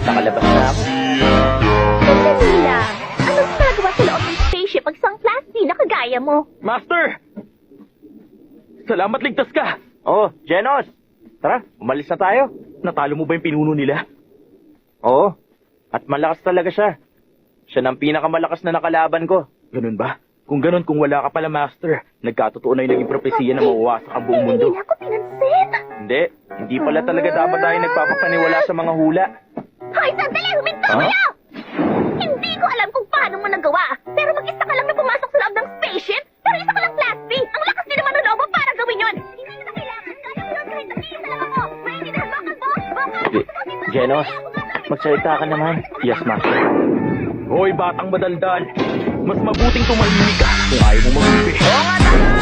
Nakalabas na ako. Sandali lang. Anong ginagawa sa loob ng spaceship pag isang class D na kagaya mo? Master! Salamat ligtas ka! Oh, Genos! Tara, umalis na tayo. Natalo mo ba yung pinuno nila? Oo. At malakas talaga siya. Siya ng pinakamalakas na nakalaban ko. Ganun ba? Kung ganun, kung wala ka pala, Master, nagkatotoo na yung naging propesiya na mawawasak ang buong mundo. Hindi na ako pinansin. Hindi pala talaga dapat tayo nagpapapaniwala sa mga hula. Hoy, sandali! Huminto kayo! Hindi ko alam kung paano mo nagawa. Pero mag-isa ka lang na pumasok sa loob ng spaceship? Pero isa ka lang class D. Ang lakas din naman ng loob mo para gawin yun. Hindi kita kailangan. Kaya mo yun kahit nag-iisa lang ako. Maintindihan mo ang boss? Genos, magsalita ka naman. Yes, Master. Hoy, batang madaldal. Mas mabuting tumahimik ka kung ayaw mo magulpi. Oo nga, tama!